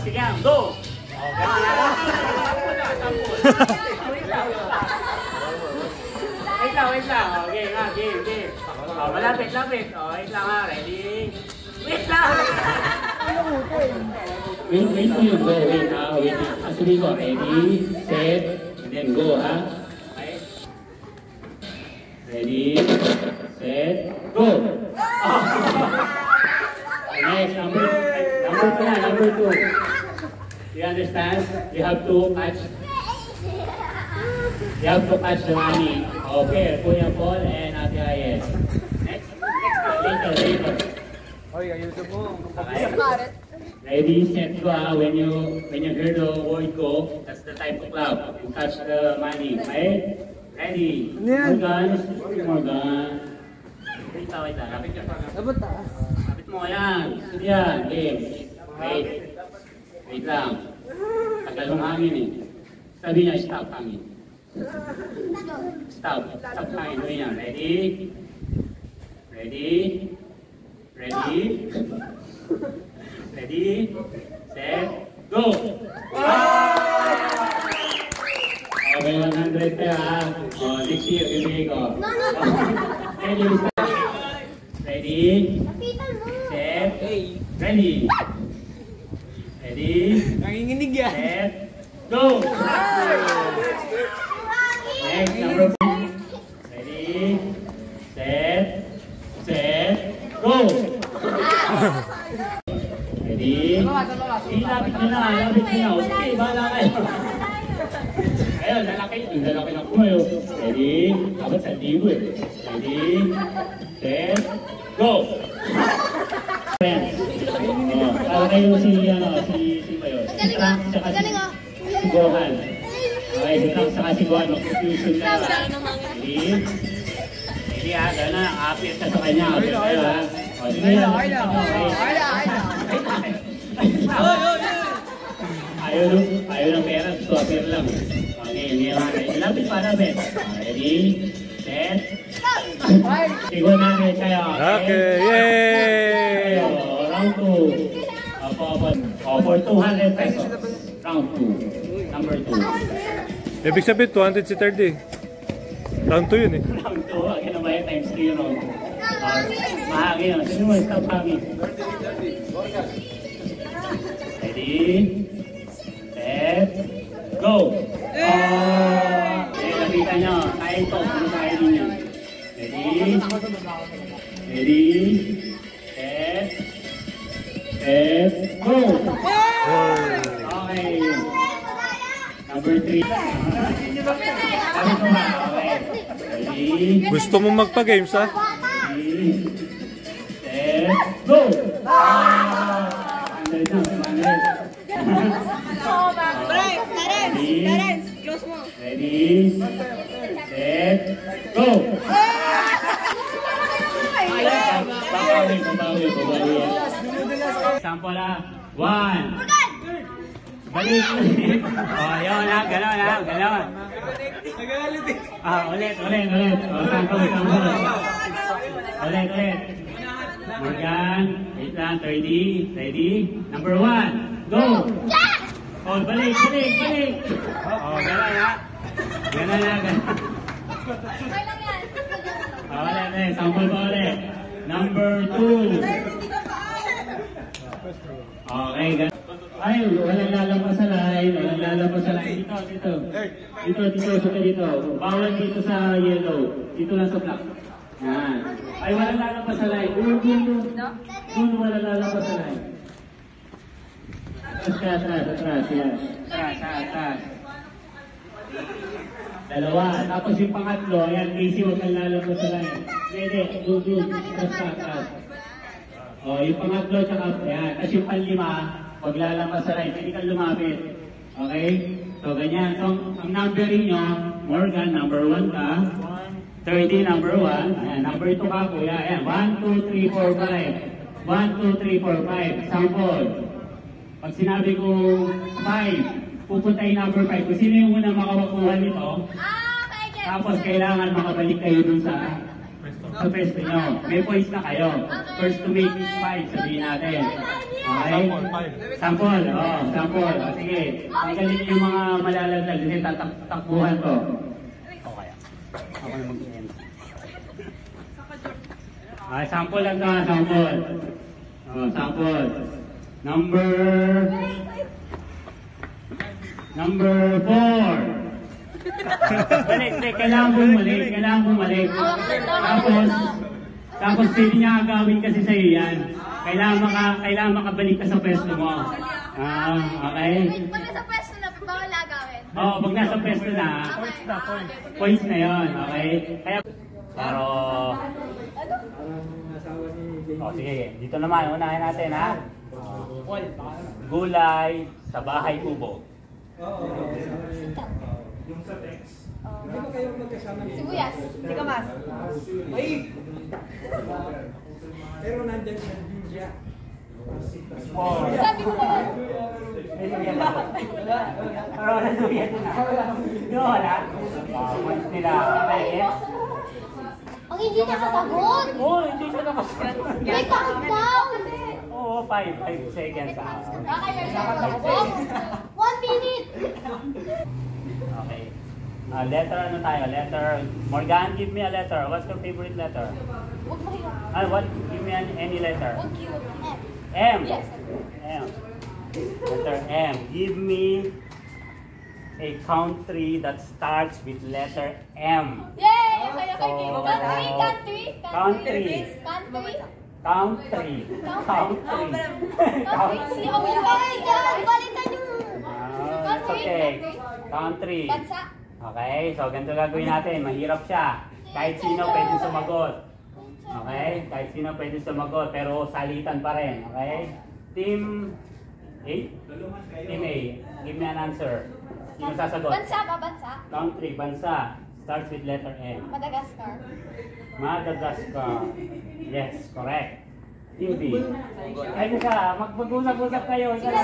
sige, go! Okay. Wait lang. Okay, game. Malapit. Wait lang ha, ready? Wait lang! Wait to you go, wait. Actually go, ready, set, and then go ha. Okay. Ready, set, go! Next, number two. You understand? You have to catch the money. Okay, Kuya Paul and Ate Ayes. Next, later. Oy, ayusin mo. Okay. Ready, set, go. When you hear the word go, that's the time to clap. You catch the money. Okay? Ready? Morgan. Wait lang. Kapit mo yan. Sige yan. Game. Wait lang. Tagal ng hangin eh. Sabi niya, stop hangin. Stop hangin. Gawin yan. Ready, set, go! Okay, 100 ka ha. Next year, bibigay ko. Ready, set, ready. Nanginginig yan. Set, go! Next, number 4. Ready, set, go! Ready? Lapit nyo na. Okay, bahala kayo. Ayun, lalaki na kumayo. Ready? Dapat sa libo eh. Ready? Set, go! Para kayo si Mayo. Si Frank, saka si Gohan. Okay, si Frank, saka si Gohan. Confusion na. Ready ha, gano'n. Appear ka sa kanya. Appear ha. Ayaw ng pera, gusto appear lang. Okay, lapit para Ben. Ready, set, sigo namin kayo. Okay, yay! Round 2. For 200 pesos. Round 2. Number 2. Ibig sabihin, 200 si third eh. Round 2 yun eh. Round 2, again na ba yung times 3 yun? Mahagi yun. Sino mo, stop hangin. Ready, set, go! Nakita nyo, kaya ito, ano kaya ninyo? Ready, set, go! Okay. Number 3. Ready, Gusto mo magpa-games ha? set, go! Ready, set, go! Babawi. Sample na. 1. Balik. Yun ha, gano'n. Ulit. Ulit. Morgan, wait lang, 30. Ready? Number 1. Go! Balik. Gano'n ha. Ulit. Sample pa ulit. Number 2. Okay, gano'n. Ay, walang lalabas sa line. Dito. Bawal dito sa yellow. Dito lang sa black. Yan. Ay, walang lalabas sa line. Doon walang lalabas sa line. Atras. Yan. Atras. Dalawa. Tapos yung pangatlo, ayan, Casey, huwag kang lalabas sa line. Hindi. Doon. Atras. Yung pangatlo, tsaka, yan. Tapos yung panlima, pag lalabas sa line, hindi kang lumapit. Okay? So, ganyan. So, ang numbering nyo, Morgan, number 1 ka. 30, number 1. Ayan, number 2 ka, kuya. Ayan, 1, 2, 3, 4, 5. 1, 2, 3, 4, 5. Sample. Pag sinabi ko 5, pupunta yung number 5. Kung sino yung unang makawakuha nito, tapos kailangan makabalik kayo dun sa pwesto nyo. May points na kayo. First to make is 5, sabihin natin. Okay? Sample, sample. O, sige, tanggalin niyo yung mga malalaglag kasi tatakbuhan ko. Okay. Ako na mag-end. Sample lang ka, sample. Sample. Number 4. Balik, kailangan bumalik. Tapos pwede niya agawin kasi sa'yo yan. Kailangan makabalik ka sa pwesto mo. Okay? Pag nasa pwesto na, bawal agawin. Oo, pag nasa pwesto na, points na yon, okay? Kaya, pero, sige, dito naman, unahin natin, ha? Gulay sa bahay kubo. Yung sa text. Hindi ba kayo magkasama niyo? Sibuyas. Hindi ka mas. Ay! Pero nandyan siya. Sabi ko ba? Pero nasuyan na. Yung wala. Points nila. Ang hindi nakasagot. Oo, hindi siya nakasagot. May countdown. Oo, 5 seconds. Kakaya siya. 1 minute. Okay. Letter ano tayo? Letter. Morgan, give me a letter. What's your favorite letter? Huwag mahirap. What? Give me any letter. Huwag cute. M. Yes. M. Letter M. Give me a country that starts with letter M. Yay! Kaya So, country. Country. Balikan yung It's okay. Country. bansa. Okay, so ganito gagawin natin. Mahirap siya. Kahit sino pwede sumagot. Okay? Kahit sino pwede sumagot, pero salitan pa rin. Okay? Team A? Team A. Give me an answer. Sino sasagot? Bansa ba? Bansa? Country, bansa. Starts with letter M. Madagascar. Madagascar. Yes, correct. Team B. Ay, mag-usap-usap kayo. Sila.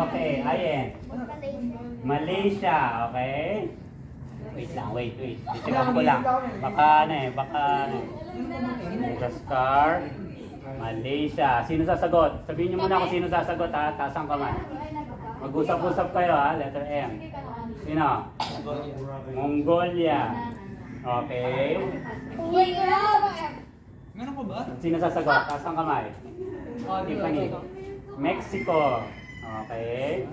Okay, ayan. Malaysia, okay? Wait lang, wait. Check ko lang. Baka Madagascar, Malaysia. Sino sasagot? Sabihin niyo muna kung sino sasagot, ha? Taas ang kamay. Mag-usap-usap kayo, ha? Letter M. Sino? Mongolia. Okay. Meron ko ba? Sino sasagot? Taas ang kamay. Tiffany. Mexico. Okay.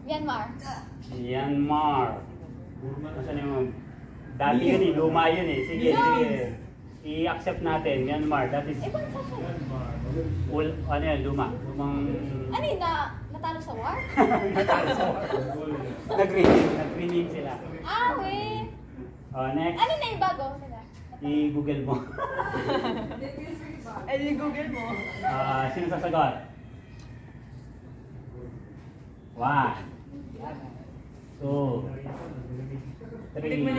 Myanmar. Nasaan yung... Dati yun eh, luma yun eh. Sige. I-accept natin, Myanmar. That is... ano yan, luma? Lumang... Ano yun natalo sa war? Natalo sa war. Nag-rename sila. We. Next. Ano na yung bago nila? I-google mo. Google mo. Sino sasagot? 1, 2, 3, 4,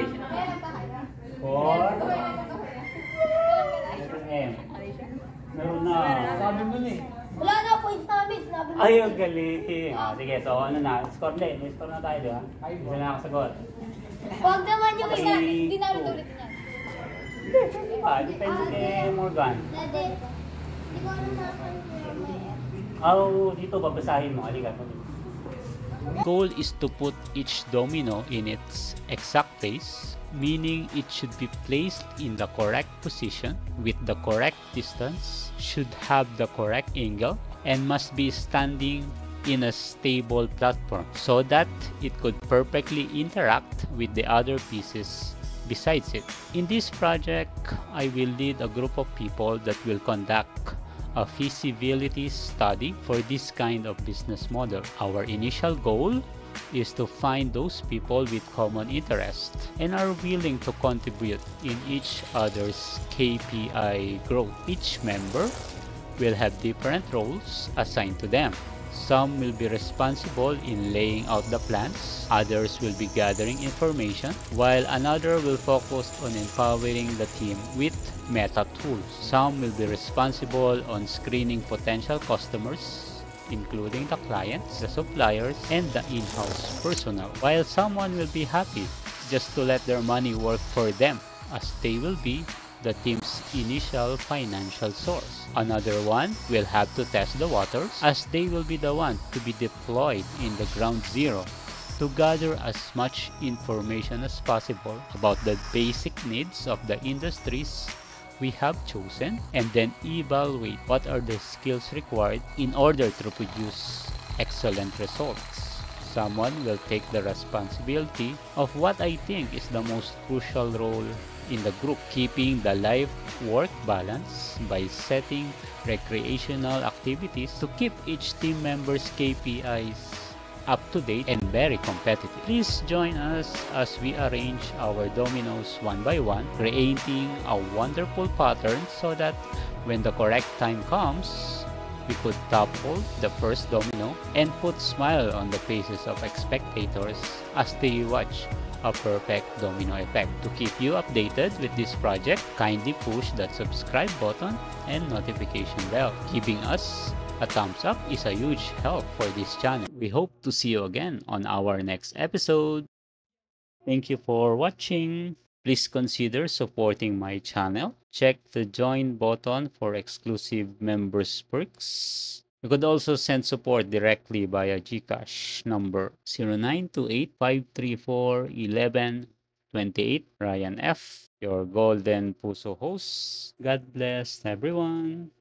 M. Meron na. Sabi mo eh. Wala na points namin. Sinabi mo. Ay, ang galing. Sige, so ano na? Score na. May score na tayo, di ba? Isa na nakasagot. Huwag naman yung isa. Three, Hindi na two. ulit yan. Depende kay Morgan. Dati, hindi ko alam na Dito babasahin mo. Halika. Goal is to put each domino in its exact place, meaning it should be placed in the correct position with the correct distance, should have the correct angle, and must be standing in a stable platform so that it could perfectly interact with the other pieces besides it. In this project, I will lead a group of people that will conduct a feasibility study for this kind of business model. Our initial goal is to find those people with common interest and are willing to contribute in each other's KPI growth. Each member will have different roles assigned to them. Some will be responsible in laying out the plans, others will be gathering information, while another will focus on empowering the team with meta tools. Some will be responsible on screening potential customers, including the clients, the suppliers, and the in-house personnel, while someone will be happy just to let their money work for them, as they will be the team's initial financial source. Another one will have to test the waters, as they will be the one to be deployed in the ground zero to gather as much information as possible about the basic needs of the industries we have chosen, and then evaluate what are the skills required in order to produce excellent results. Someone will take the responsibility of what I think is the most crucial role in the group, keeping the life-work balance by setting recreational activities to keep each team member's KPIs up to date and very competitive. Please join us as we arrange our dominoes one by one, creating a wonderful pattern so that when the correct time comes, we could topple the first domino and put smile on the faces of spectators as they watch a perfect domino effect. To keep you updated with this project, kindly push that subscribe button and notification bell. Giving us a thumbs up is a huge help for this channel. We hope to see you again on our next episode. Thank you for watching. Please consider supporting my channel. Check the join button for exclusive members perks. You could also send support directly via GCash number 0928-534-1128. Ryan F., your Golden Puso host. God bless everyone.